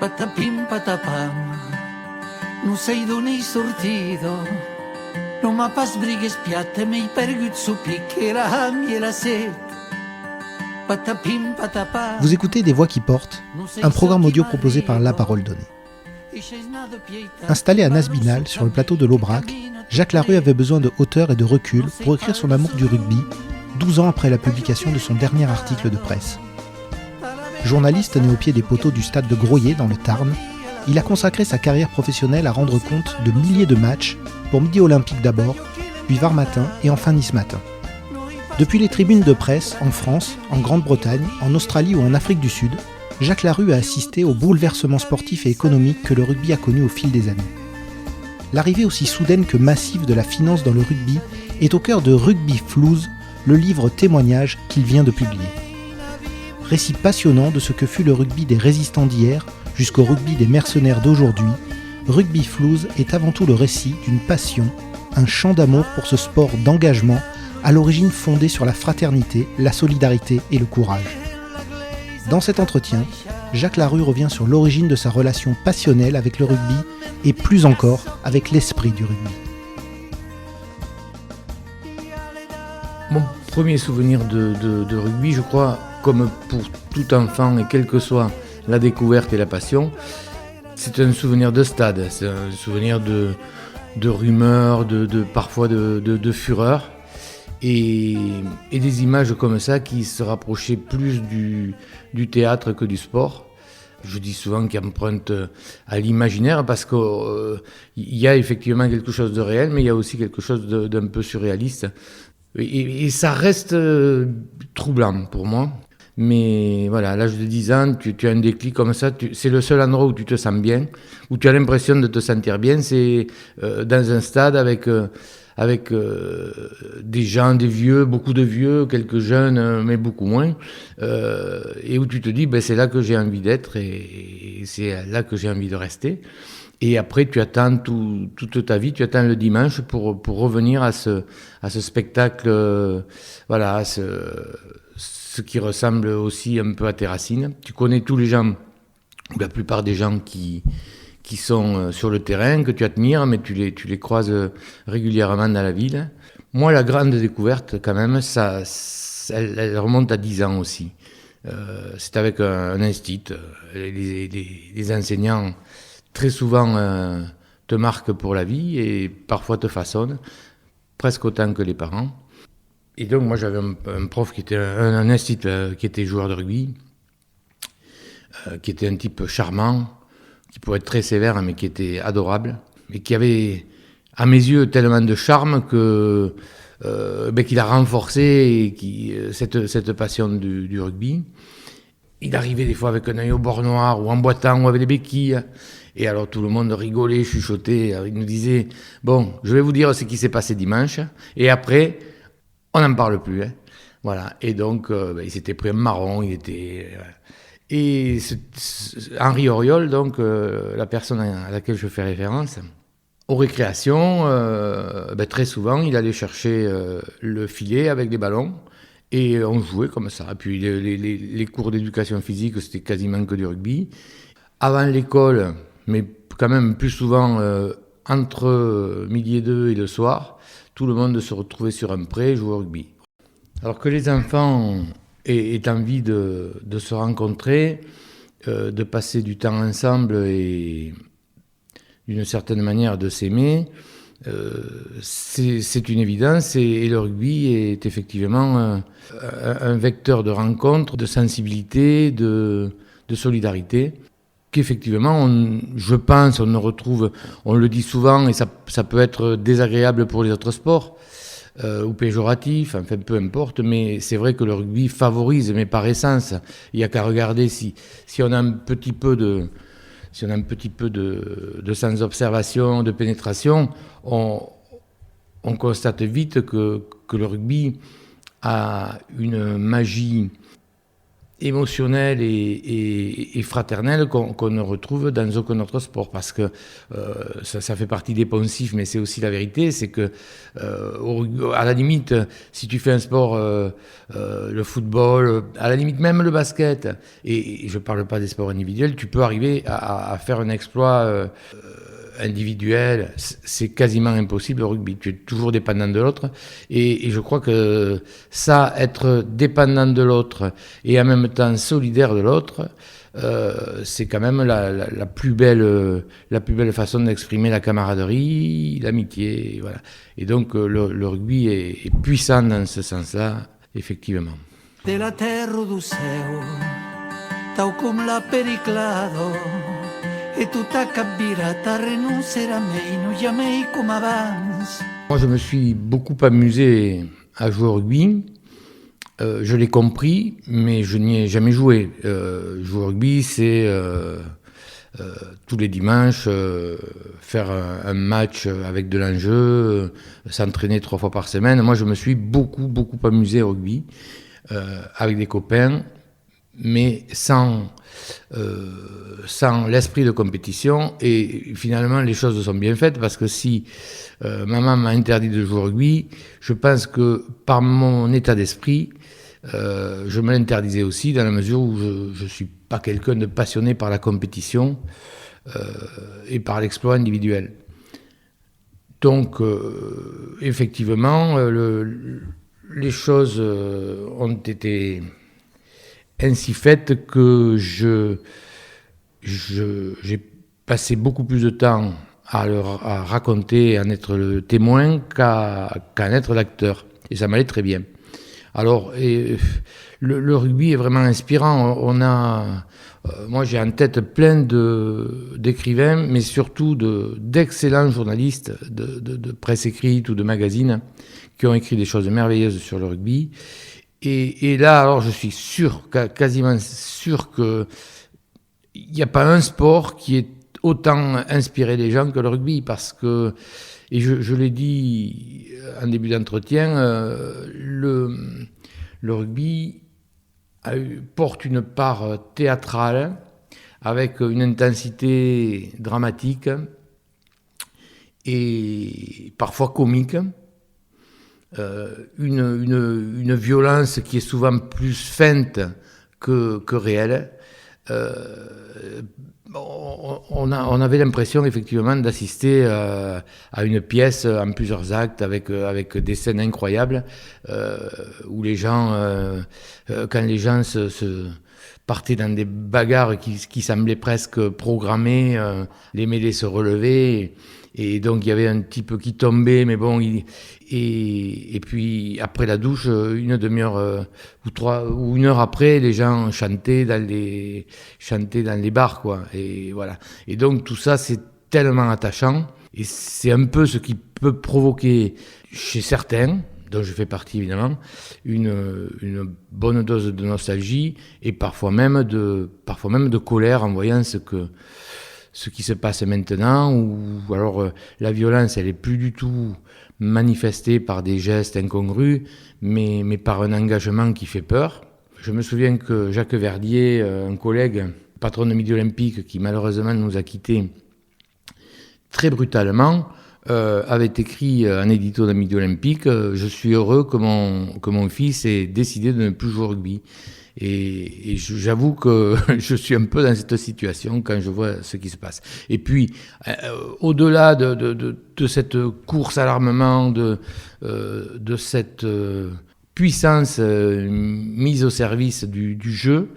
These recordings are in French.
Patapim patapam, non sei d'un'ei sortito, non m'ha pas brighe spiatte, mi hai pergut su picche la hamie e la set. Patapim patapam. Vous écoutez Des Voix qui portent, un programme audio proposé par La Parole Donnée. Installé à Nasbinal, sur le plateau de l'Aubrac, Jacques Larue avait besoin de hauteur et de recul pour écrire son amour du rugby, 12 ans après la publication de son dernier article de presse. Journaliste né au pied des poteaux du stade de Groyer dans le Tarn, il a consacré sa carrière professionnelle à rendre compte de milliers de matchs, pour Midi Olympique d'abord, puis Var Matin et enfin Nice Matin. Depuis les tribunes de presse, en France, en Grande-Bretagne, en Australie ou en Afrique du Sud, Jacques Larue a assisté aux bouleversements sportifs et économiques que le rugby a connus au fil des années. L'arrivée aussi soudaine que massive de la finance dans le rugby est au cœur de Rugby Flues, le livre témoignage qu'il vient de publier. Récit passionnant de ce que fut le rugby des résistants d'hier jusqu'au rugby des mercenaires d'aujourd'hui, Rugby Flues est avant tout le récit d'une passion, un chant d'amour pour ce sport d'engagement à l'origine fondé sur la fraternité, la solidarité et le courage. Dans cet entretien, Jacques Larue revient sur l'origine de sa relation passionnelle avec le rugby et plus encore avec l'esprit du rugby. Mon premier souvenir de rugby, je crois, comme pour tout enfant et quelle que soit la découverte et la passion, c'est un souvenir de stade, c'est un souvenir de rumeurs, parfois de fureur et des images comme ça qui se rapprochaient plus du théâtre que du sport. Je dis souvent qu'ils empruntent à l'imaginaire parce qu'il y a effectivement quelque chose de réel, mais il y a aussi quelque chose d'un peu surréaliste. Et ça reste troublant pour moi. Mais voilà, à l'âge de 10 ans, tu as un déclic comme ça, c'est le seul endroit où tu te sens bien, où tu as l'impression de te sentir bien, c'est dans un stade avec des gens, des vieux, beaucoup de vieux, quelques jeunes, mais beaucoup moins, et où tu te dis, c'est là que j'ai envie d'être et c'est là que j'ai envie de rester. Et après, tu attends toute ta vie, tu attends le dimanche pour revenir à ce spectacle, voilà, à ce qui ressemble aussi un peu à tes racines. Tu connais tous les gens, ou la plupart des gens qui sont sur le terrain, que tu admires, mais tu les croises régulièrement dans la ville. Moi, la grande découverte, quand même, elle remonte à 10 ans aussi. C'est avec un institut. Les enseignants, très souvent, te marquent pour la vie et parfois te façonnent, presque autant que les parents. Et donc, moi, j'avais un prof qui était un institut qui était joueur de rugby, qui était un type charmant, qui pouvait être très sévère, mais qui était adorable, et qui avait, à mes yeux, tellement de charme que qu'il a renforcé cette passion du rugby. Il arrivait des fois avec un œil au bord noir, ou en boitant, ou avec des béquilles. Et alors tout le monde rigolait, chuchotait. Alors, il nous disait, bon, je vais vous dire ce qui s'est passé dimanche, et après, on n'en parle plus. Hein. Voilà. Et donc, il s'était pris un marron, il était... Et Henri Auriol, donc la personne à laquelle je fais référence, aux récréations, très souvent, il allait chercher le filet avec des ballons et on jouait comme ça. Et puis les cours d'éducation physique, c'était quasiment que du rugby. Avant l'école, mais quand même plus souvent entre midi et 2 et le soir, tout le monde se retrouvait sur un pré et jouait au rugby. Alors que les enfants aient envie de se rencontrer, de passer du temps ensemble et d'une certaine manière de s'aimer, c'est une évidence et le rugby est effectivement un vecteur de rencontre, de sensibilité, de solidarité qu'effectivement, je pense, on le dit souvent et ça peut être désagréable pour les autres sports, ou péjoratif, enfin peu importe, mais c'est vrai que le rugby favorise, mais par essence, il n'y a qu'à regarder si on a un petit peu de sans observation, de pénétration, on constate vite que le rugby a une magie émotionnelle et fraternelle qu'on ne retrouve dans aucun autre sport, parce que ça fait partie des poncifs, mais c'est aussi la vérité, c'est que à la limite, si tu fais un sport, le football, à la limite même le basket, et je ne parle pas des sports individuels, tu peux arriver à faire un exploit individuel, c'est quasiment impossible au rugby. Tu es toujours dépendant de l'autre. Et je crois que ça, être dépendant de l'autre et en même temps solidaire de l'autre, c'est quand même la plus belle façon d'exprimer la camaraderie, l'amitié. Voilà. Et donc le rugby est puissant dans ce sens-là, effectivement. De la terra do céu, tal como la periclado. Et tout a capira, ta renoncer a mei, no jamais comme avance. Moi, je me suis beaucoup amusé à jouer au rugby. Je l'ai compris, mais je n'y ai jamais joué. Jouer au rugby, c'est tous les dimanches faire un match avec de l'enjeu, s'entraîner 3 fois par semaine. Moi, je me suis beaucoup amusé au rugby avec des copains, mais sans l'esprit de compétition. Et finalement, les choses sont bien faites, parce que si maman m'a interdit de jouer au rugby, je pense que par mon état d'esprit, je me l'interdisais aussi, dans la mesure où je ne suis pas quelqu'un de passionné par la compétition et par l'exploit individuel. Donc, effectivement, les choses ont été ainsi faites que j'ai passé beaucoup plus de temps à raconter, à en être le témoin qu'à en être l'acteur. Et ça m'allait très bien. Alors, le rugby est vraiment inspirant. Moi, j'ai en tête plein d'écrivains, mais surtout d'excellents journalistes de presse écrite ou de magazines qui ont écrit des choses merveilleuses sur le rugby. Et là, alors, je suis sûr, quasiment sûr qu'il n'y a pas un sport qui ait autant inspiré les gens que le rugby, parce que, et je l'ai dit en début d'entretien, le rugby porte une part théâtrale avec une intensité dramatique et parfois comique. Une violence qui est souvent plus feinte que réelle. On avait l'impression effectivement d'assister à une pièce en plusieurs actes avec des scènes incroyables où les gens, quand les gens se partaient dans des bagarres qui semblaient presque programmées, les mêlées se relevaient. Et donc il y avait un type qui tombait, mais bon, et puis après la douche, une demi-heure ou 1 heure après, les gens chantaient dans les bars, quoi. Et voilà. Et donc tout ça, c'est tellement attachant, et c'est un peu ce qui peut provoquer chez certains, dont je fais partie évidemment, une bonne dose de nostalgie et parfois même de colère en voyant ce qui se passe maintenant, ou alors la violence, elle est plus du tout manifestée par des gestes incongrus, mais par un engagement qui fait peur. Je me souviens que Jacques Verdier, un collègue, patron de Midi Olympique, qui malheureusement nous a quittés très brutalement, avait écrit un édito de Midi Olympique, je suis heureux que mon fils ait décidé de ne plus jouer au rugby. Et j'avoue que je suis un peu dans cette situation quand je vois ce qui se passe. Et puis, au-delà de cette course à l'armement, de cette puissance mise au service du jeu,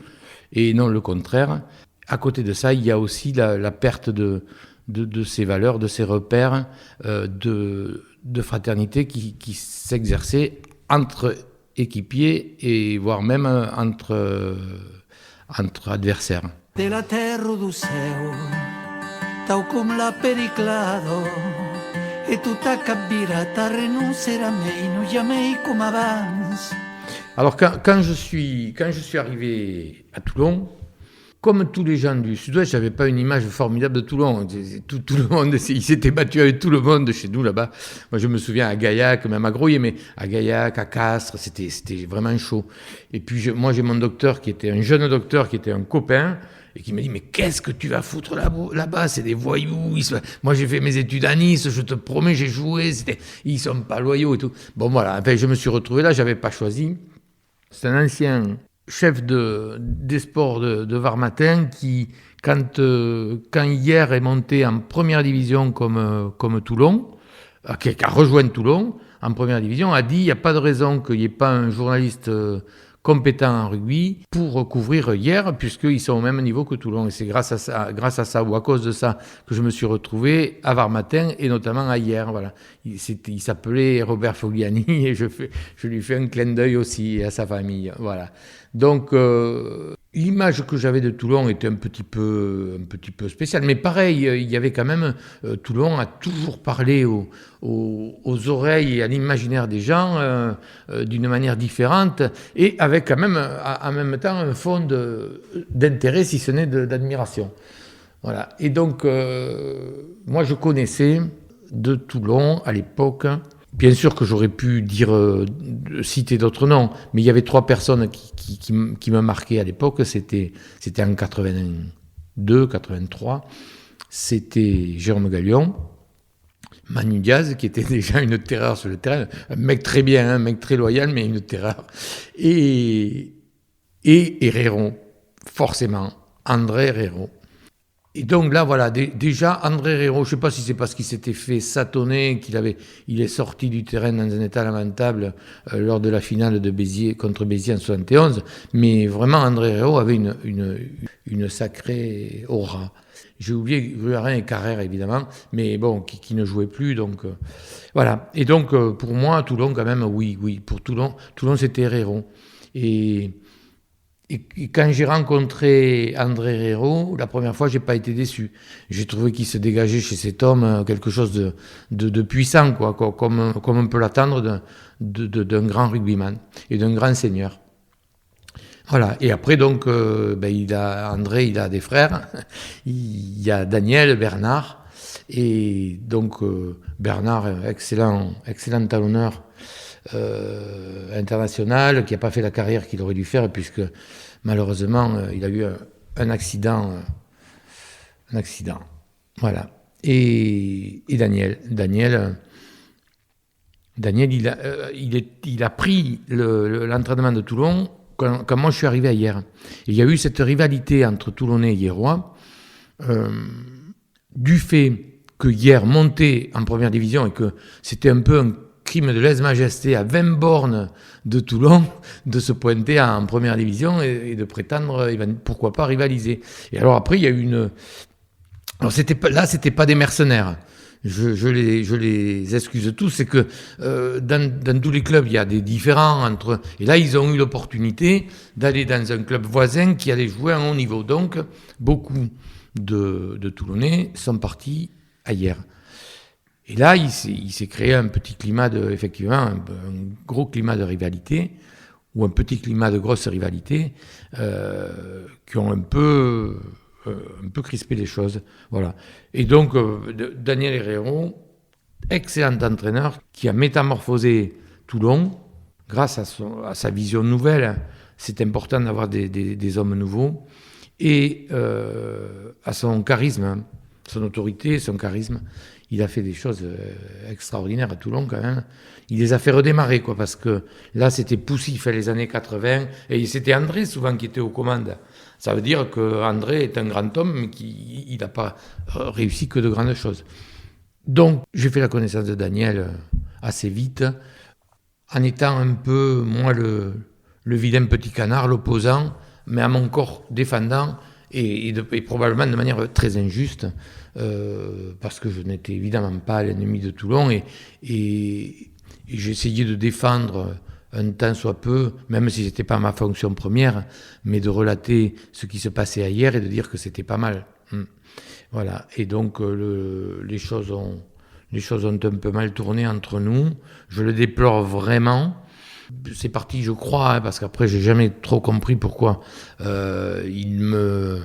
et non le contraire, à côté de ça, il y a aussi la perte de ces valeurs, de ces repères de fraternité qui s'exerçaient entre équipiers et voire même entre adversaires. De la terra do céu, tal como la periclado, et tout a capira, ta renoncer a mei, no jamais comme avance. Alors quand je suis arrivé à Toulon, comme tous les gens du Sud-Ouest, j'avais pas une image formidable de Toulon. Tout le monde, il s'était battu avec tout le monde chez nous là-bas. Moi, je me souviens à Gaillac, même à Groyer, mais à Gaillac, à Castres, c'était vraiment chaud. Et puis, moi, j'ai mon docteur qui était un jeune docteur, qui était un copain, et qui m'a dit, mais qu'est-ce que tu vas foutre là-bas? C'est des voyous. Moi, j'ai fait mes études à Nice, je te promets, j'ai joué. Ils sont pas loyaux et tout. Bon, voilà. Enfin, je me suis retrouvé là, j'avais pas choisi. C'est un ancien chef des sports de Var-Matin qui, quand Hier est monté en première division comme Toulon, qui a rejoint Toulon en première division, a dit, il n'y a pas de raison qu'il n'y ait pas un journaliste compétents en rugby pour couvrir Hier, puisqu'ils sont au même niveau que Toulon. Et c'est grâce à ça ou à cause de ça que je me suis retrouvé à Var-Matin et notamment à Hier. Voilà. Il s'appelait Robert Fogliani et je lui fais un clin d'œil aussi à sa famille. Voilà. Donc, l'image que j'avais de Toulon était un petit peu spéciale. Mais pareil, il y avait quand même... Toulon a toujours parlé aux oreilles et à l'imaginaire des gens d'une manière différente et avec quand même en même temps un fond d'intérêt, si ce n'est d'admiration. Voilà. Et donc, moi, je connaissais de Toulon à l'époque... Bien sûr que j'aurais pu citer d'autres noms, mais il y avait 3 personnes qui me marquaient à l'époque. C'était en 82, 83. C'était Jérôme Gallion, Manu Diaz, qui était déjà une terreur sur le terrain, un mec très bien, un mec très loyal, mais une terreur. Et Herrero, forcément, André Herrero. Et donc là, voilà, déjà, André Herrero, je ne sais pas si c'est parce qu'il s'était fait satonner, il est sorti du terrain dans un état lamentable lors de la finale de Béziers contre Béziers en 71, mais vraiment, André Herrero avait une sacrée aura. J'ai oublié Gruarin et Carrère, évidemment, mais bon, qui ne jouaient plus, donc voilà. Et donc, pour moi, Toulon, quand même, oui, pour Toulon, c'était Herrero. Et quand j'ai rencontré André Herrero, la première fois, j'ai pas été déçu. J'ai trouvé qu'il se dégageait chez cet homme quelque chose de puissant, quoi, comme on peut l'attendre d'un grand rugbyman et d'un grand seigneur. Voilà. Et après, donc, André, il a des frères. Il y a Daniel, Bernard. Et donc, Bernard, excellent talonneur. International, qui n'a pas fait la carrière qu'il aurait dû faire, puisque malheureusement, il a eu un accident. Voilà. Et Daniel, il a pris l'entraînement de Toulon quand moi je suis arrivé à Hier. Et il y a eu cette rivalité entre Toulonnais et Hierois, du fait que Hier montait en première division et que c'était un peu un crime de lèse-majesté à 20 bornes de Toulon de se pointer en première division et de prétendre, pourquoi pas, rivaliser. Et alors après, il y a eu alors c'était pas des mercenaires. Je les excuse tous, c'est que dans tous les clubs, il y a des différends entre... Et là, ils ont eu l'opportunité d'aller dans un club voisin qui allait jouer à un haut niveau. Donc, beaucoup de Toulonnais sont partis ailleurs. Et là, il s'est créé un petit climat effectivement, un gros climat de rivalité, ou un petit climat de grosse rivalité, qui ont un peu crispé les choses. Voilà. Et donc, Daniel Herrero, excellent entraîneur, qui a métamorphosé Toulon, grâce à sa vision nouvelle. C'est important d'avoir des hommes nouveaux, et à son charisme, son autorité, son charisme. Il a fait des choses extraordinaires à Toulon quand même. Il les a fait redémarrer, quoi, parce que là, c'était poussif, les années 80, et c'était André souvent qui était aux commandes. Ça veut dire qu'André est un grand homme, mais qu'il n'a pas réussi que de grandes choses. Donc, j'ai fait la connaissance de Daniel assez vite, en étant un peu, moi, le vilain petit canard, l'opposant, mais à mon corps défendant, et probablement de manière très injuste, parce que je n'étais évidemment pas l'ennemi de Toulon, et j'essayais de défendre un tant soit peu, même si ce n'était pas ma fonction première, mais de relater ce qui se passait ailleurs et de dire que c'était pas mal. Voilà. Et donc les choses ont un peu mal tourné entre nous. Je le déplore vraiment. C'est parti, je crois, parce qu'après j'ai jamais trop compris pourquoi il me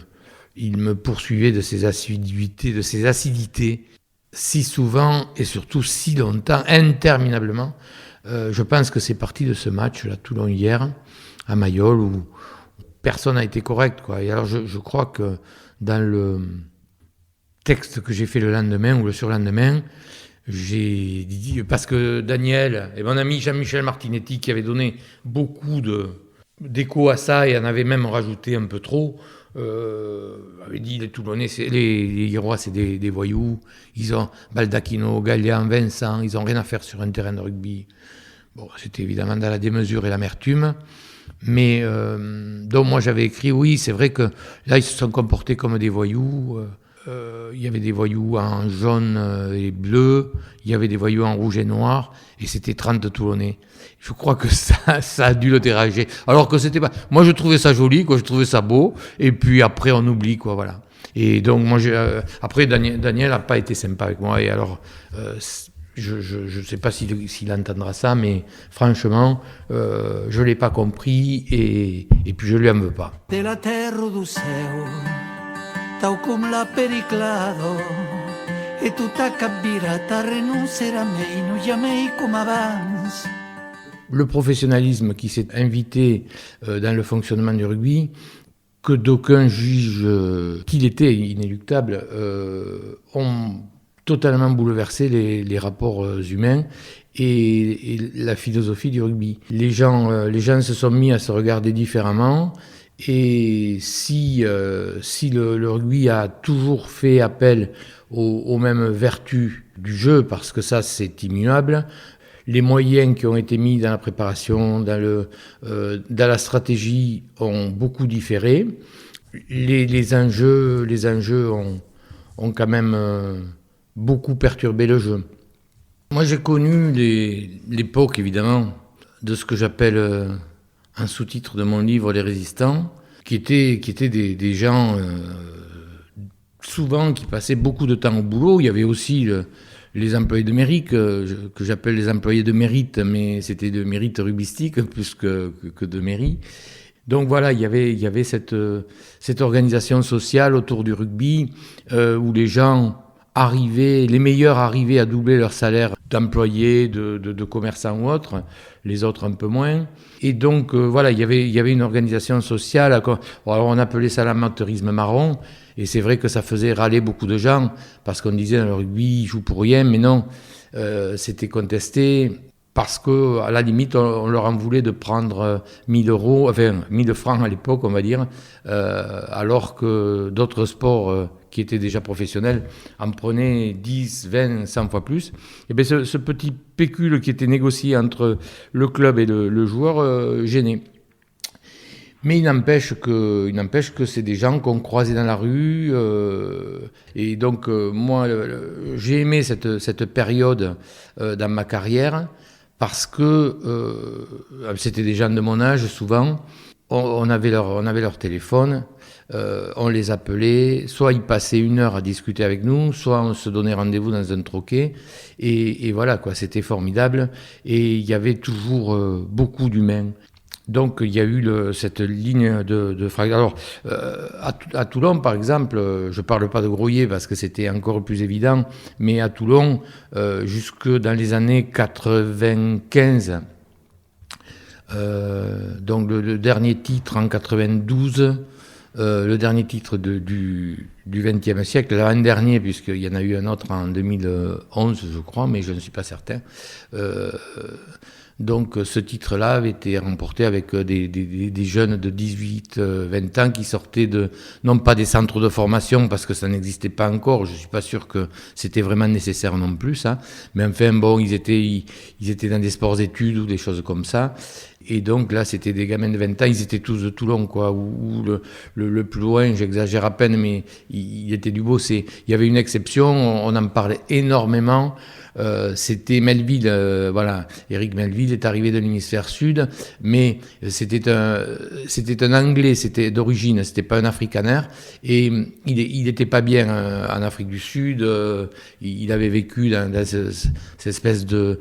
il me poursuivait de ses assiduités, de ses acidités, si souvent et surtout si longtemps, interminablement. Je pense que c'est parti de ce match, là, Toulon hier, à Mayol, où personne n'a été correct, quoi. Et alors je crois que dans le texte que j'ai fait le lendemain ou le surlendemain, j'ai dit, parce que Daniel et mon ami Jean-Michel Martinetti, qui avait donné beaucoup d'écho à ça et en avait même rajouté un peu trop, avait dit les Toulonnais, les Irois, c'est des voyous, ils ont Baldacchino, Gallian, Vincent, ils n'ont rien à faire sur un terrain de rugby. Bon, c'était évidemment dans la démesure et l'amertume, mais donc moi j'avais écrit, oui, c'est vrai que là ils se sont comportés comme des voyous. Il y avait des voyous en jaune et bleu, il y avait des voyous en rouge et noir, et c'était 30 Toulonnais. Je crois que ça a dû le déranger. Alors que c'était pas... Moi, je trouvais ça joli, quoi, je trouvais ça beau, et puis après, on oublie, quoi, voilà. Et donc, moi, après, Daniel n'a pas été sympa avec moi, et alors, je ne sais pas s'il entendra ça, mais franchement, je ne l'ai pas compris, et puis je ne lui en veux pas. De la terre du seu, tau com la periclado, e tutta cabbirata renuncerà mei, non chiamei come avance. Le professionnalisme qui s'est invité dans le fonctionnement du rugby, que d'aucuns jugent qu'il était inéluctable, ont totalement bouleversé les rapports humains et la philosophie du rugby. Les gens se sont mis à se regarder différemment, et si le rugby a toujours fait appel aux mêmes vertus du jeu, parce que ça c'est immuable, les moyens qui ont été mis dans la préparation, dans la stratégie ont beaucoup différé. Les enjeux ont quand même beaucoup perturbé le jeu. Moi, j'ai connu l'époque, évidemment, de ce que j'appelle, un sous-titre de mon livre, Les Résistants, qui étaient des gens, souvent, qui passaient beaucoup de temps au boulot. Il y avait aussi les employés de mairie, que j'appelle les employés de mérite, mais c'était de mérite rugbyistique plus que de mairie. Donc voilà, il y avait cette organisation sociale autour du rugby, où les gens les meilleurs arrivaient à doubler leur salaire d'employés, de commerçants ou autres, les autres un peu moins. Et donc voilà, il y avait une organisation sociale. Alors on appelait ça l'amateurisme marron. Et c'est vrai que ça faisait râler beaucoup de gens, parce qu'on disait dans le rugby, ils jouent pour rien, mais non, c'était contesté, parce qu'à la limite, on leur en voulait de prendre 1000 francs à l'époque, on va dire, alors que d'autres sports qui étaient déjà professionnels en prenaient 10, 20, 100 fois plus. Et bien ce petit pécule qui était négocié entre le club et le joueur gênait. Mais il n'empêche que c'est des gens qu'on croisait dans la rue, et donc moi j'ai aimé cette période dans ma carrière, parce que c'était des gens de mon âge souvent. On avait leur téléphone, on les appelait, soit ils passaient 1 heure à discuter avec nous, soit on se donnait rendez-vous dans un troquet, et voilà quoi, c'était formidable, et il y avait toujours beaucoup d'humains. Donc il y a eu cette ligne de fracture. Alors à Toulon par exemple, je ne parle pas de Groyer parce que c'était encore plus évident, mais à Toulon, jusque dans les années 95, donc le dernier titre en 92, le dernier titre du XXe siècle, l'avant-dernier, puisqu'il y en a eu un autre en 2011 je crois, mais je ne suis pas certain. Donc ce titre-là avait été remporté avec des jeunes de 18-20 ans qui sortaient non pas des centres de formation, parce que ça n'existait pas encore, je ne suis pas sûr que c'était vraiment nécessaire non plus, ça, mais enfin bon, ils étaient dans des sports-études ou des choses comme ça, et donc là c'était des gamins de 20 ans, ils étaient tous de Toulon, quoi, ou le plus loin, j'exagère à peine, mais il était du Bossé. Il y avait une exception, on en parlait énormément, c'était Melville, voilà. Éric Melville est arrivé de l'hémisphère sud, mais c'était un Anglais, c'était d'origine, c'était pas un Afrikaner, et il était pas bien en Afrique du Sud. Il avait vécu dans cette espèce de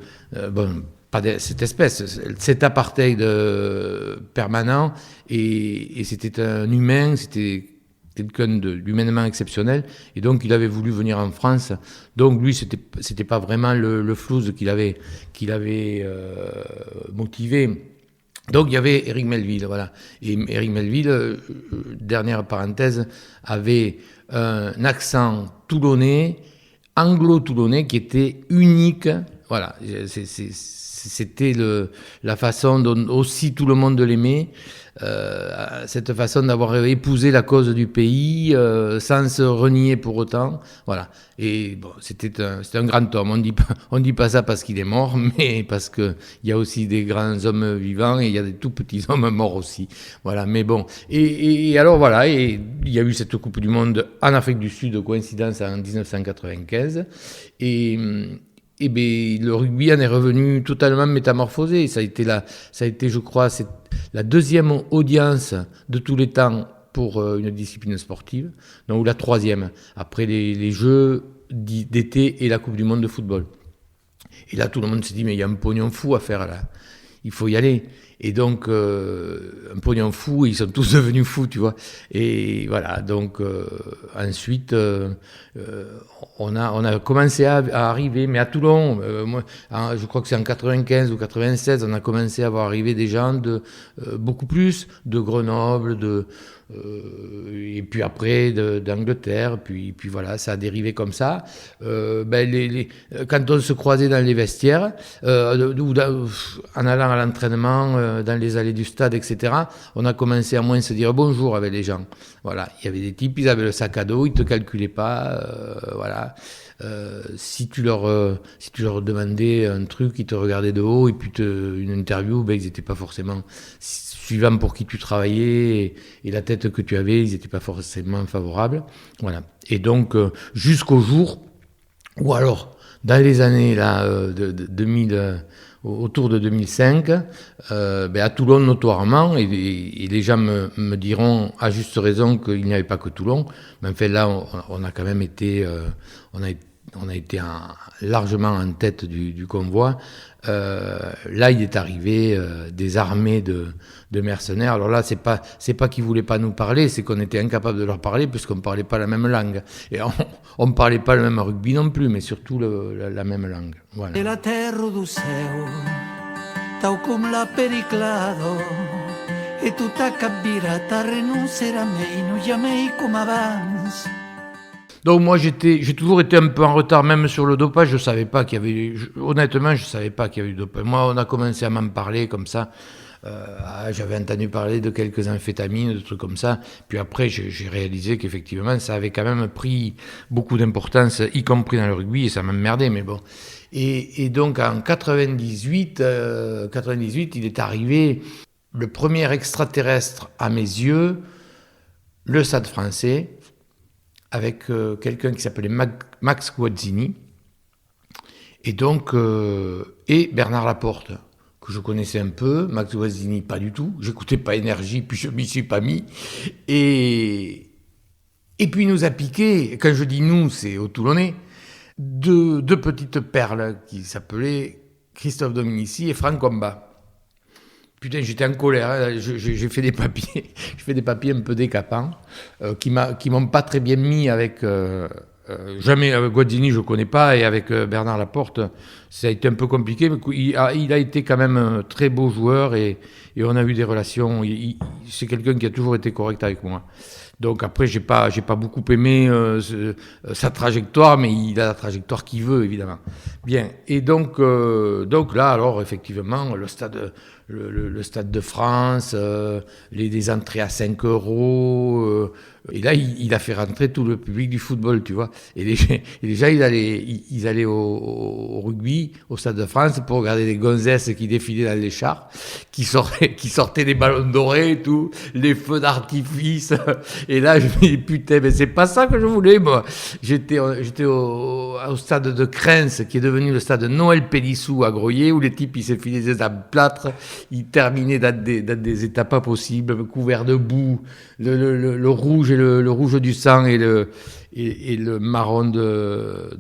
cet apartheid permanent, et c'était un humain, c'était quelqu'un d'humainement exceptionnel, et donc il avait voulu venir en France. Donc lui, c'était pas vraiment le flouze qu'il avait motivé. Donc il y avait Éric Melville, voilà. Et Éric Melville, dernière parenthèse, avait un accent toulonnais, anglo-toulonnais, qui était unique. Voilà, c'était la façon dont aussi tout le monde l'aimait. Cette façon d'avoir épousé la cause du pays sans se renier pour autant, voilà. Et bon, c'était un grand homme. On dit pas ça parce qu'il est mort, mais parce que il y a aussi des grands hommes vivants et il y a des tout petits hommes morts aussi, voilà. Mais bon, et alors voilà, et il y a eu cette Coupe du Monde en Afrique du Sud, coïncidence en 1995, et le rugby en est revenu totalement métamorphosé. Ça a été, je crois, la deuxième audience de tous les temps pour une discipline sportive, ou la troisième, après les Jeux d'été et la Coupe du Monde de football. Et là, tout le monde s'est dit, mais il y a un pognon fou à faire là. Il faut y aller. Et donc, un pognon fou, ils sont tous devenus fous, tu vois. Et voilà, donc ensuite, on a commencé à arriver, mais à Toulon, moi, je crois que c'est en 95 ou 96, on a commencé à voir arriver des gens de beaucoup plus, de Grenoble, et puis après d'Angleterre, puis voilà, ça a dérivé comme ça. Quand on se croisait dans les vestiaires, en allant à l'entraînement, dans les allées du stade, etc., on a commencé à moins se dire bonjour avec les gens. Voilà, il y avait des types, ils avaient le sac à dos, ils te calculaient pas, voilà. Si tu leur demandais un truc, ils te regardaient de haut, et puis une interview, ils n'étaient pas forcément suivant pour qui tu travaillais et la tête que tu avais, ils n'étaient pas forcément favorables. Voilà. Et donc, jusqu'au jour où alors, dans les années là, de 2000, autour de 2005, à Toulon notoirement, et les gens me diront à juste raison qu'il n'y avait pas que Toulon, mais en fait là, on a quand même été, on a été largement en tête du convoi. Là, il est arrivé des armées de mercenaires. Alors là, c'est pas qu'ils voulaient pas nous parler, c'est qu'on était incapable de leur parler puisqu'on parlait pas la même langue. Et on parlait pas le même rugby non plus, mais surtout la même langue. Voilà. E la terra do céu, tal come la periclado, e tutta cabirata renuncerà mei, non chiamei come avance. Donc moi j'ai toujours été un peu en retard même sur le dopage, je savais pas qu'il y avait, honnêtement je savais pas qu'il y avait du dopage. Moi on a commencé à m'en parler comme ça, j'avais entendu parler de quelques amphétamines, de trucs comme ça, puis après j'ai réalisé qu'effectivement ça avait quand même pris beaucoup d'importance, y compris dans le rugby, et ça m'emmerdait, mais bon. Et donc en 98, il est arrivé le premier extraterrestre à mes yeux, le Stade Français, avec quelqu'un qui s'appelait Max Guazzini, et donc et Bernard Laporte, que je connaissais un peu, Max Guazzini pas du tout, j'écoutais pas Énergie, puis je m'y suis pas mis, et puis il nous a piqué, quand je dis nous, c'est aux Toulonnais, deux petites perles qui s'appelaient Christophe Dominici et Franck Combat. Putain, j'étais en colère, hein. J'ai fait des papiers, un peu décapants, qui m'ont pas très bien mis avec, jamais avec Guazzini je connais pas, et avec Bernard Laporte, ça a été un peu compliqué, mais il a été quand même un très beau joueur, et on a eu des relations, c'est quelqu'un qui a toujours été correct avec moi. Donc après, j'ai pas beaucoup aimé sa trajectoire, mais il a la trajectoire qu'il veut, évidemment. Bien. Et donc là, alors effectivement, le stade de France, des entrées à 5 €. Et là, il a fait rentrer tout le public du football, tu vois. Et les gens, ils allaient au rugby, au Stade de France, pour regarder les gonzesses qui défilaient dans les chars, qui sortaient des ballons dorés et tout, les feux d'artifice. Et là, je me dis, putain, mais c'est pas ça que je voulais, moi. J'étais au stade de Crens, qui est devenu le stade Noël Pélissou à Groyer, où les types, ils s'effilaient des plâtres, ils terminaient dans des états pas possibles, couverts de boue, le rouge et le rouge du sang et le marron de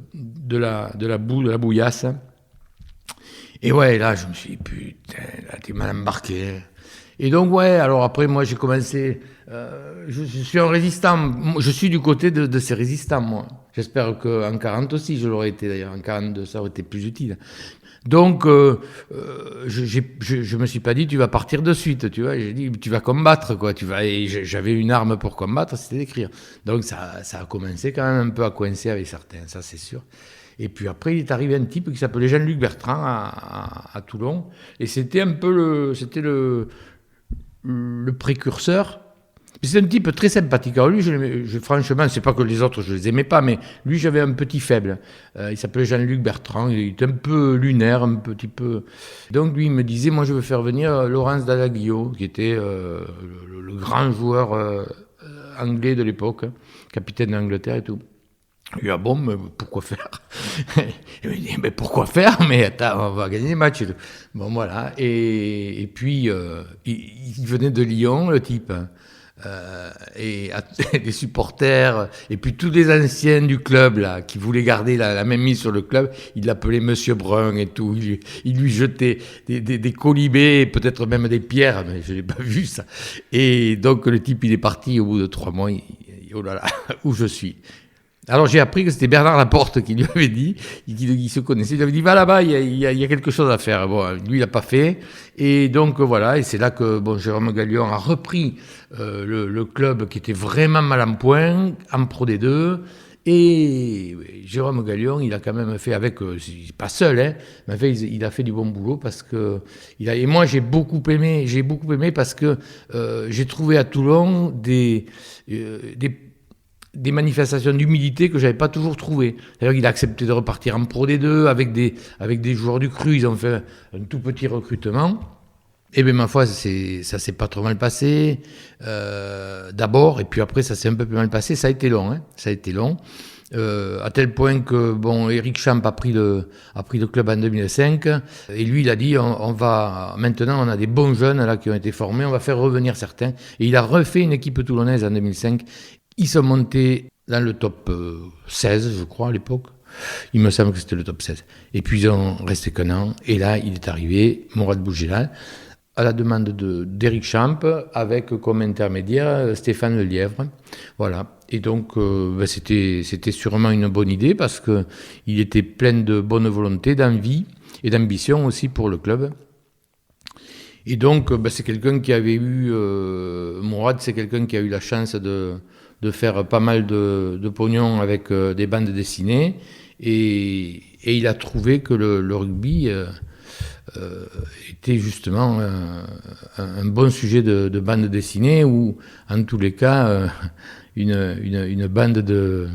la boue, de la bouillasse. Et ouais, là, je me suis dit, putain, là, t'es mal embarqué. Et donc, ouais, alors après, moi, j'ai commencé... je suis un résistant. Je suis du côté de ces résistants, moi. J'espère qu'en 40 aussi, je l'aurais été, d'ailleurs. En 42, ça aurait été plus utile. Donc, je me suis pas dit, tu vas partir de suite, tu vois. J'ai dit, tu vas combattre, quoi. Et j'avais une arme pour combattre, c'était d'écrire. Donc, ça a commencé quand même un peu à coincer avec certains, ça, c'est sûr. Et puis après, il est arrivé un type qui s'appelait Jean-Luc Bertrand à Toulon. Et c'était un peu le précurseur. C'est un type très sympathique. Alors lui, franchement, c'est pas que les autres, je les aimais pas, mais lui, j'avais un petit faible. Il s'appelait Jean-Luc Bertrand. Il était un peu lunaire, un petit peu. Donc lui, il me disait, moi, je veux faire venir Laurence Dallaglio, qui était le grand joueur anglais de l'époque, capitaine d'Angleterre et tout. Il dit, ah bon, mais pourquoi faire? Il me dit, mais pourquoi faire? Mais attends, on va gagner les matchs. Bon, voilà. Et puis, il venait de Lyon, le type. Et les supporters, et puis tous les anciens du club, là, qui voulaient garder la même mise sur le club, il l'appelait Monsieur Brun et tout. Il lui jetait des colibés, peut-être même des pierres, mais je n'ai pas vu ça. Et donc, le type, il est parti au bout de 3 mois. Oh là là, où je suis? Alors j'ai appris que c'était Bernard Laporte qui lui avait dit, qu'il se connaissait, il lui avait dit va là-bas, il y a quelque chose à faire. Bon, lui il n'a pas fait, et donc voilà, et c'est là que Jérôme Galion a repris le club qui était vraiment mal en point, en Pro D2, et Jérôme Galion, il a quand même fait avec, pas seul, hein, mais en fait, il a fait du bon boulot parce que et moi j'ai beaucoup aimé parce que j'ai trouvé à Toulon des manifestations d'humilité que j'avais pas toujours trouvées. D'ailleurs, il a accepté de repartir en Pro D2 avec des joueurs du cru. Ils ont fait un tout petit recrutement. Et bien, ma foi, ça s'est pas trop mal passé. D'abord, et puis après, ça s'est un peu plus mal passé. Ça a été long, hein. Ça a été long. À tel point que, Éric Champ a pris le club en 2005. Et lui, il a dit, maintenant, on a des bons jeunes, là, qui ont été formés. On va faire revenir certains. Et il a refait une équipe toulonnaise en 2005. Ils sont montés dans le top 16, je crois, à l'époque. Il me semble que c'était le top 16. Et puis, ils ont resté qu'un an. Et là, il est arrivé, Mourad Boughelal, à la demande d'Éric Champ, avec comme intermédiaire Stéphane Lelièvre. Voilà. Et donc, c'était sûrement une bonne idée parce qu'il était plein de bonne volonté, d'envie et d'ambition aussi pour le club. Et donc, c'est quelqu'un qui avait eu... Mourad, c'est quelqu'un qui a eu la chance de faire pas mal de pognon avec des bandes dessinées. Et il a trouvé que le rugby était justement un bon sujet de bande dessinée, ou en tous les cas, une bande de...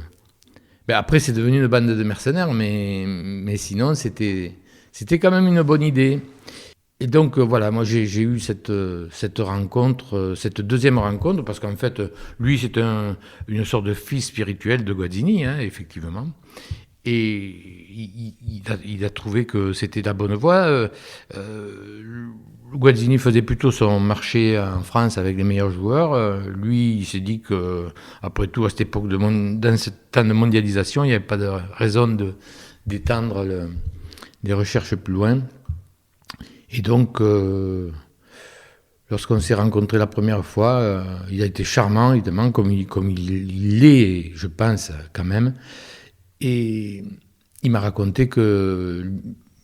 après, c'est devenu une bande de mercenaires, mais sinon, c'était quand même une bonne idée. Et donc voilà, moi j'ai eu cette rencontre, cette deuxième rencontre, parce qu'en fait, lui c'est une sorte de fils spirituel de Guazzini, hein, effectivement. Et il a trouvé que c'était la bonne voie. Guazzini faisait plutôt son marché en France avec les meilleurs joueurs. Lui, il s'est dit que, après tout, à cette époque, dans ce temps de mondialisation, il n'y avait pas de raison d'étendre les recherches plus loin. Et donc, lorsqu'on s'est rencontrés la première fois, il a été charmant, évidemment, comme il est, je pense, quand même. Et il m'a raconté que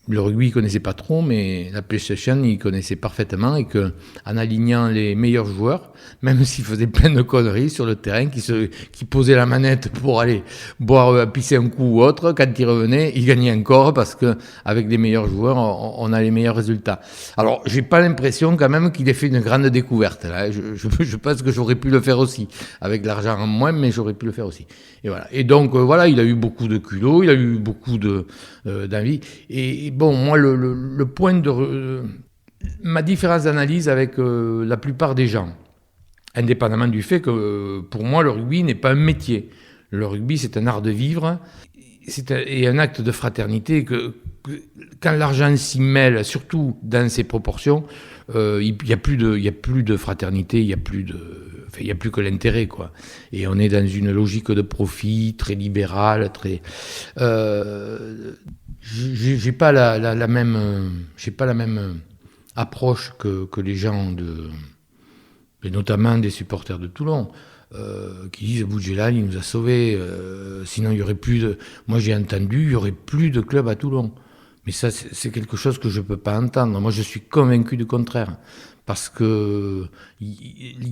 le rugby, il ne connaissait pas trop, mais la PlayStation, il connaissait parfaitement, et qu'en alignant les meilleurs joueurs, même s'ils faisaient plein de conneries sur le terrain, qui posaient la manette pour aller pisser un coup ou autre, quand ils revenaient, ils gagnaient encore, parce qu'avec les meilleurs joueurs, on a les meilleurs résultats. Alors, j'ai pas l'impression quand même qu'il ait fait une grande découverte, là. Je pense que j'aurais pu le faire aussi, avec l'argent en moins, mais j'aurais pu le faire aussi. Et voilà. Et donc, voilà, il a eu beaucoup de culot, il a eu beaucoup d'envie. Et bon, moi, le point de... ma différence d'analyse avec la plupart des gens, indépendamment du fait que, pour moi, le rugby n'est pas un métier. Le rugby, c'est un art de vivre, et un acte de fraternité que quand l'argent s'y mêle, surtout dans ses proportions, il y a plus de fraternité, il y a plus que l'intérêt, quoi. Et on est dans une logique de profit très libérale, très... j'ai pas la même approche que les gens, et notamment des supporters de Toulon, qui disent Boudjelal, il nous a sauvés, sinon il y aurait plus de... Moi j'ai entendu, il y aurait plus de club à Toulon. Mais ça, c'est quelque chose que je ne peux pas entendre. Moi je suis convaincu du contraire. Parce que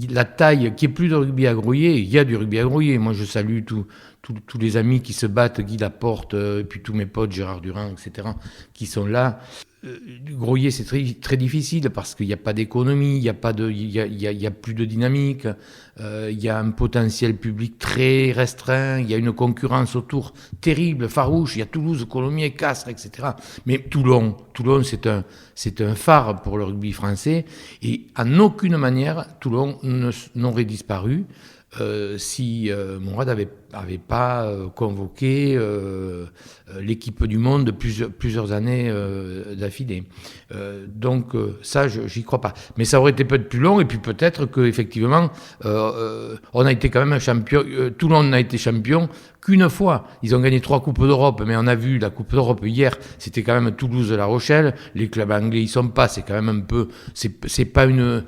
la taille, qu'il n'y ait plus de rugby à grouiller, il y a du rugby à grouiller. Moi je salue tous les amis qui se battent, Guy Laporte, et puis tous mes potes, Gérard Durand, etc., qui sont là. Grouiller, c'est très, très difficile parce qu'il n'y a pas d'économie, il n'y a plus de dynamique, il y a un potentiel public très restreint, il y a une concurrence autour terrible, farouche, il y a Toulouse, Colomiers, Castres, etc. Mais Toulon c'est un phare pour le rugby français et en aucune manière Toulon n'aurait disparu si Mourad avait pas convoqué l'équipe du monde plusieurs années d'affilée. Donc ça, j'y crois pas. Mais ça aurait été peut-être plus long, et puis peut-être qu'effectivement, on a été quand même un champion. Toulon n'a été champion qu'une fois. Ils ont gagné 3 Coupes d'Europe, mais on a vu la Coupe d'Europe hier, c'était quand même Toulouse-La Rochelle. Les clubs anglais, ils sont pas. C'est quand même un peu... C'est pas une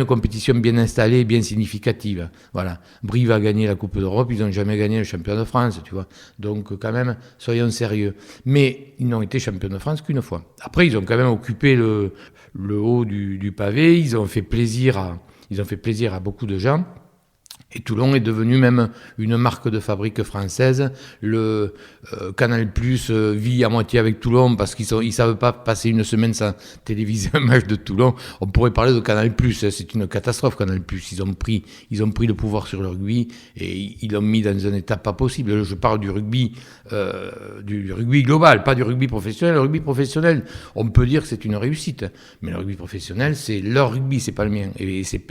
compétition bien installée, bien significative. Voilà. Brive a gagné la Coupe d'Europe, ils n'ont jamais gagné le championnat de France, tu vois. Donc quand même, soyons sérieux. Mais ils n'ont été champions de France qu'une fois. Après, ils ont quand même occupé le haut du pavé, ils ont fait plaisir à beaucoup de gens. Et Toulon est devenu même une marque de fabrique française. Le Canal+ vit à moitié avec Toulon parce qu'ils savent pas passer une semaine sans téléviser un match de Toulon. On pourrait parler de Canal+, c'est une catastrophe Canal+. Ils ont pris le pouvoir sur le rugby et ils l'ont mis dans un état pas possible. Je parle du rugby global, pas du rugby professionnel. Le rugby professionnel, on peut dire que c'est une réussite, mais le rugby professionnel, c'est leur rugby, c'est pas le mien. Et c'est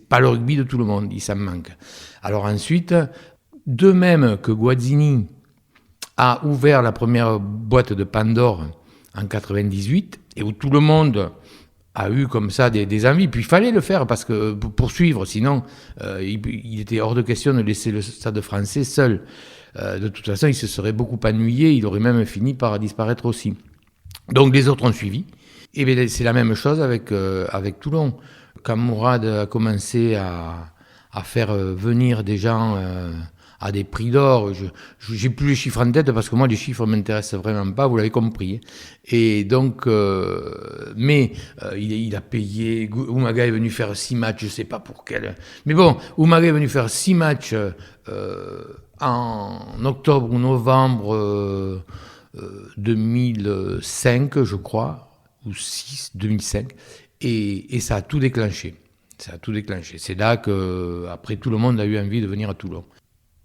pas le rugby de tout le monde, ça me manque. Alors ensuite, de même que Guazzini a ouvert la première boîte de Pandore en 98, et où tout le monde a eu comme ça des envies, puis il fallait le faire parce que pour poursuivre, sinon il était hors de question de laisser le Stade français seul. De toute façon, il se serait beaucoup ennuyé, il aurait même fini par disparaître aussi. Donc les autres ont suivi, et bien, c'est la même chose avec Toulon. Quand Mourad a commencé à faire venir des gens à des prix d'or, j'ai plus les chiffres en tête parce que moi les chiffres ne m'intéressent vraiment pas, vous l'avez compris. Et donc, il a payé. Umaga est venu faire 6 matchs, je ne sais pas pour quel. Mais bon, Umaga est venu faire 6 matchs en octobre ou novembre 2005, je crois, ou 2005. Et ça a tout déclenché. C'est là qu'après, tout le monde a eu envie de venir à Toulon.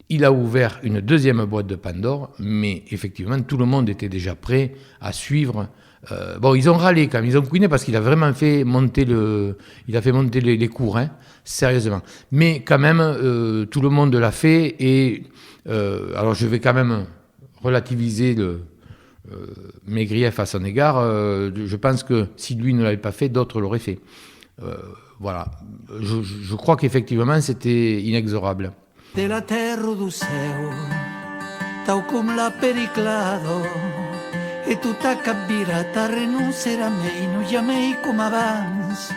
Il a ouvert une deuxième boîte de Pandore, mais effectivement, tout le monde était déjà prêt à suivre. Ils ont râlé quand même, ils ont couiné parce qu'il a vraiment fait monter les cours, hein, sérieusement. Mais quand même, tout le monde l'a fait. Et alors, je vais quand même relativiser mes griefs à son égard. Je pense que si lui ne l'avait pas fait, d'autres l'auraient fait. Voilà. Je crois qu'effectivement, c'était inexorable. De la terra du céu, tal com l'ha periclado, e tutta capirata renuncerà mei, non jamais comme abans.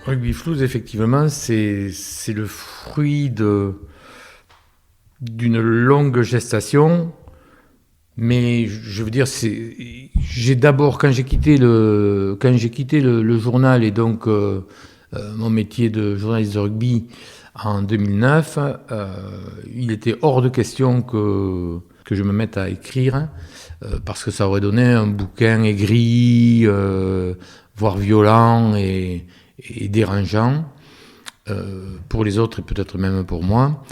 Rugby Flouze, effectivement, c'est le fruit d'une longue gestation. Mais je veux dire, j'ai d'abord, quand j'ai quitté le journal et donc mon métier de journaliste de rugby en 2009, il était hors de question que je me mette à écrire parce que ça aurait donné un bouquin aigri, voire violent et dérangeant pour les autres et peut-être même pour moi.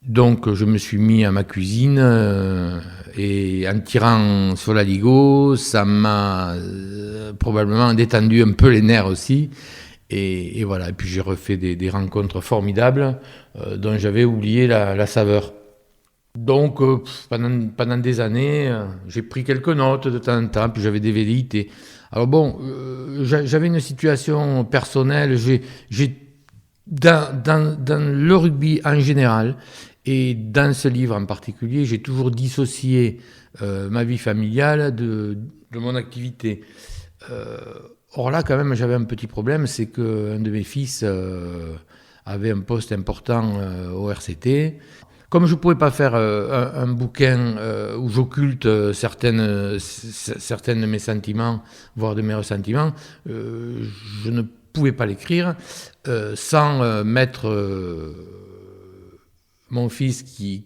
Donc je me suis mis à ma cuisine et en tirant sur la Ligo, ça m'a probablement détendu un peu les nerfs aussi. Et voilà, et puis j'ai refait des rencontres formidables dont j'avais oublié la saveur. Donc pendant des années, j'ai pris quelques notes de temps en temps, puis j'avais des velléités. Alors bon, j'avais une situation personnelle, dans le rugby en général, et dans ce livre en particulier, j'ai toujours dissocié ma vie familiale de mon activité. Or là, quand même, j'avais un petit problème, c'est qu'un de mes fils avait un poste important au RCT. Comme je ne pouvais pas faire un bouquin où j'occulte certains de mes sentiments, voire de mes ressentiments, je ne pouvais pas l'écrire sans mettre mon fils qui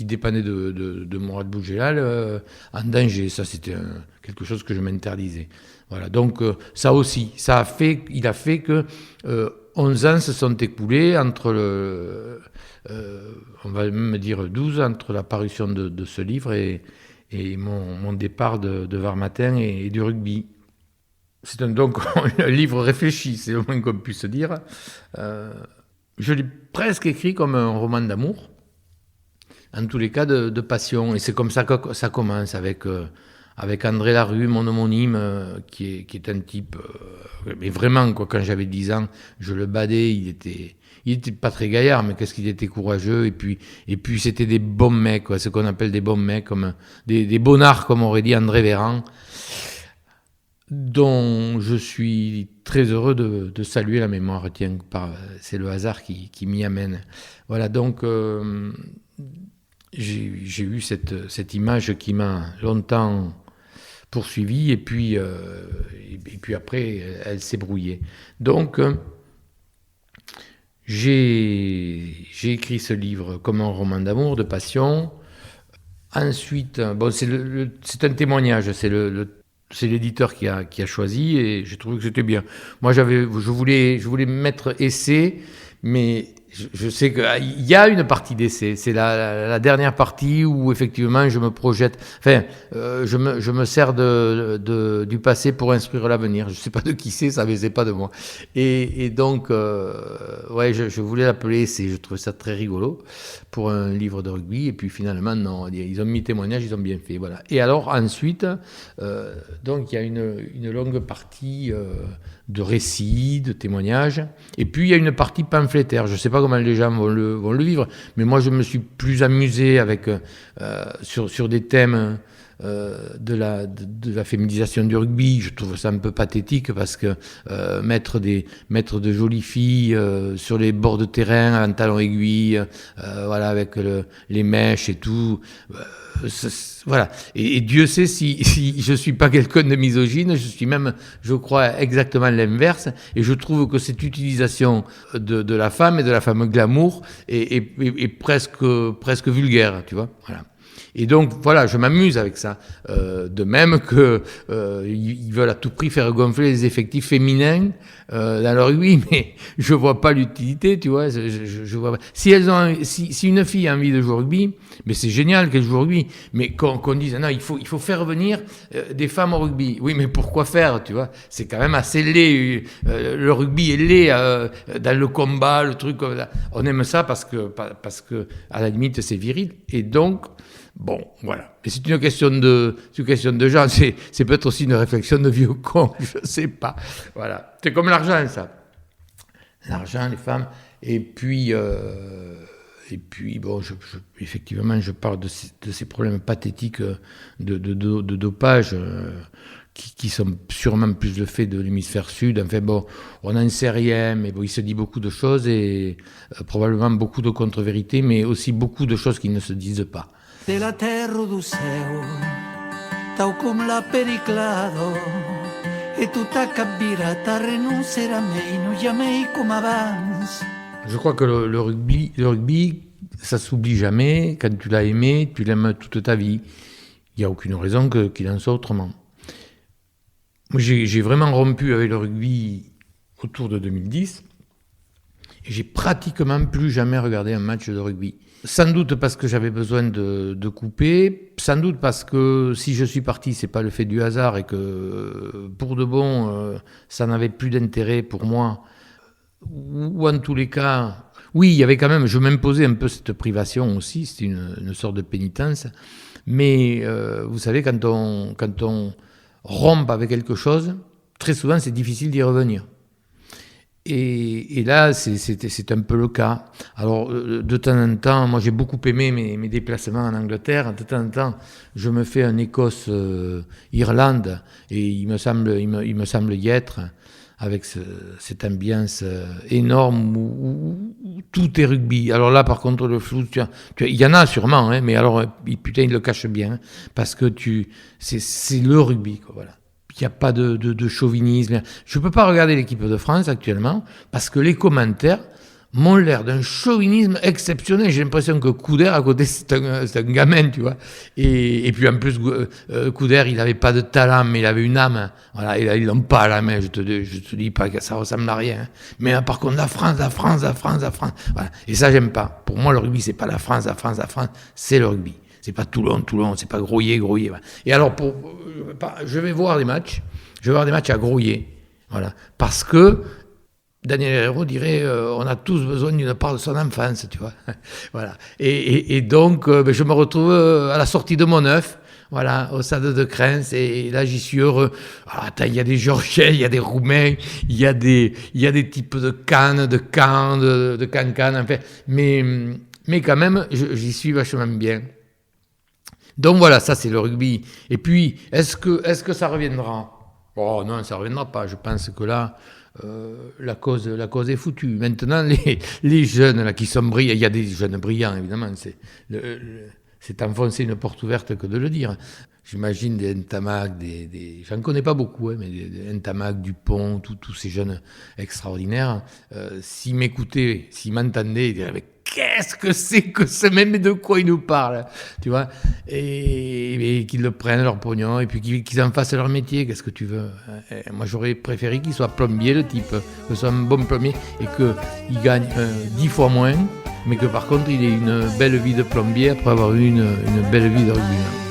dépendait de Mourad Boudjelal en danger. Ça, c'était quelque chose que je m'interdisais. Voilà. Donc ça aussi, il a fait que 11 ans se sont écoulés entre on va même dire 12, entre la parution de ce livre et mon départ de Var Matin et du rugby. C'est donc un livre réfléchi, c'est le moins qu'on puisse dire. Je l'ai presque écrit comme un roman d'amour, en tous les cas de passion. Et c'est comme ça que ça commence, avec André Larue, mon homonyme, qui est un type... mais vraiment, quoi, quand j'avais 10 ans, je le badais, il était pas très gaillard, mais qu'est-ce qu'il était courageux. Et puis c'était des bons mecs, quoi, ce qu'on appelle des bons mecs, comme des bonnards, comme aurait dit André Véran, dont je suis très heureux de saluer la mémoire. Tiens, c'est le hasard qui m'y amène. Voilà, donc j'ai eu cette image qui m'a longtemps poursuivi, et puis après, elle s'est brouillée. Donc, j'ai écrit ce livre comme un roman d'amour, de passion. Ensuite, bon, c'est un témoignage, c'est l'éditeur qui a choisi, et j'ai trouvé que c'était bien. Moi, je voulais mettre essai, mais je sais qu'il y a une partie d'essai. C'est la dernière partie où effectivement je me projette. Enfin, je me sers du passé pour instruire l'avenir. Je ne sais pas de qui ça, mais c'est pas de moi. Et donc, ouais, je voulais l'appeler essai. Je trouvais ça très rigolo pour un livre de rugby. Et puis finalement, non, ils ont mis témoignage, ils ont bien fait. Voilà. Et alors ensuite, donc il y a une longue partie de récits, de témoignages. Et puis il y a une partie pamphlétaire. Je ne sais pas comment les gens vont le vivre, mais moi je me suis plus amusé sur des thèmes de la féminisation du rugby. Je trouve ça un peu pathétique, parce que mettre de jolies filles sur les bords de terrain en talons aiguilles, voilà, avec les mèches et tout, voilà. Et Dieu sait si je suis pas quelqu'un de misogyne, je suis même, je crois, exactement l'inverse. Et je trouve que cette utilisation de la femme et de la femme glamour est presque vulgaire, tu vois. Voilà. Et donc, voilà, je m'amuse avec ça. De même qu'ils veulent à tout prix faire gonfler les effectifs féminins dans le rugby, mais je vois pas l'utilité, tu vois. Je vois pas. Si une fille a envie de jouer au rugby, mais c'est génial qu'elle joue au rugby, mais qu'on dise, non, il faut faire venir des femmes au rugby. Oui, mais pourquoi faire, tu vois? C'est quand même assez laid. Le rugby est laid dans le combat, le truc comme ça. On aime ça parce que à la limite, c'est viril. Et donc, bon, voilà. Mais c'est une question de genre. C'est peut-être aussi une réflexion de vieux con, je sais pas. Voilà. C'est comme l'argent, ça. L'argent, les femmes. Et puis bon, effectivement, je parle de ces problèmes pathétiques de dopage qui sont sûrement plus le fait de l'hémisphère sud. Enfin bon, on n'en sait rien, mais bon, il se dit beaucoup de choses, et probablement beaucoup de contre-vérités, mais aussi beaucoup de choses qui ne se disent pas. De la terra d'Useu, tau com la periclado, e tutta capirata renuncerà mei, non jamais comme avance. Je crois que le rugby, ça s'oublie jamais. Quand tu l'as aimé, tu l'aimes toute ta vie. Il n'y a aucune raison qu'il en soit autrement. Moi, j'ai vraiment rompu avec le rugby autour de 2010. Et j'ai pratiquement plus jamais regardé un match de rugby. Sans doute parce que j'avais besoin de couper, sans doute parce que si je suis parti, c'est pas le fait du hasard, et que pour de bon, ça n'avait plus d'intérêt pour moi. Ou en tous les cas, oui, il y avait quand même, je m'imposais un peu cette privation aussi, c'était une sorte de pénitence. Mais vous savez, quand on rompt avec quelque chose, très souvent c'est difficile d'y revenir. Et là, c'est un peu le cas. Alors, de temps en temps, moi j'ai beaucoup aimé mes déplacements en Angleterre. De temps en temps, je me fais un Écosse-Irlande, et il me semble y être, avec cette ambiance énorme où tout est rugby. Alors là, par contre, le flou, il y en a sûrement, hein, mais alors, putain, il le cache bien, parce que c'est le rugby, quoi, voilà. Il n'y a pas de chauvinisme. Je ne peux pas regarder l'équipe de France actuellement parce que les commentaires m'ont l'air d'un chauvinisme exceptionnel. J'ai l'impression que Couder, à côté, c'est un gamin, tu vois. Et puis en plus, Couder, il n'avait pas de talent, mais il avait une âme. Voilà, et là, ils l'ont pas à la main. Je te dis pas que ça ressemble à rien. Mais par contre, la France. Voilà. Et ça, j'aime pas. Pour moi, le rugby, c'est pas la France, c'est le rugby. C'est pas Toulon, c'est pas Groyer. Voilà. Et alors, je vais voir des matchs à Groyer. Voilà. Parce que Daniel Herrero dirait on a tous besoin d'une part de son enfance, tu vois. Voilà. Et donc, je me retrouve à la sortie de Montneuf, voilà, au stade de Crens, et là, j'y suis heureux. Il y a des Georgiens, il y a des Roumains, il y a des types de Cannes, de Cannes, enfin. Mais quand même, j'y suis vachement bien. Donc voilà, ça c'est le rugby. Et puis, est-ce que ça reviendra ? Oh non, ça reviendra pas. Je pense que là, la cause est foutue. Maintenant, les jeunes là qui sont brillants, il y a des jeunes brillants évidemment. C'est enfoncer une porte ouverte que de le dire. J'imagine des Ntamak, j'en connais pas beaucoup, hein, mais des Ntamak, Dupont, tous ces jeunes extraordinaires. S'ils m'écoutaient, s'ils m'entendaient, ils diraient qu'est-ce que c'est que ce même, de quoi ils nous parlent, tu vois, et qu'ils le prennent leur pognon, et puis qu'ils en fassent leur métier, qu'est-ce que tu veux. Moi j'aurais préféré qu'il soit plombier, le type, que ce soit un bon plombier, et qu'il gagne 10 fois moins, mais que par contre il ait une belle vie de plombier après avoir eu une belle vie de rugbyman.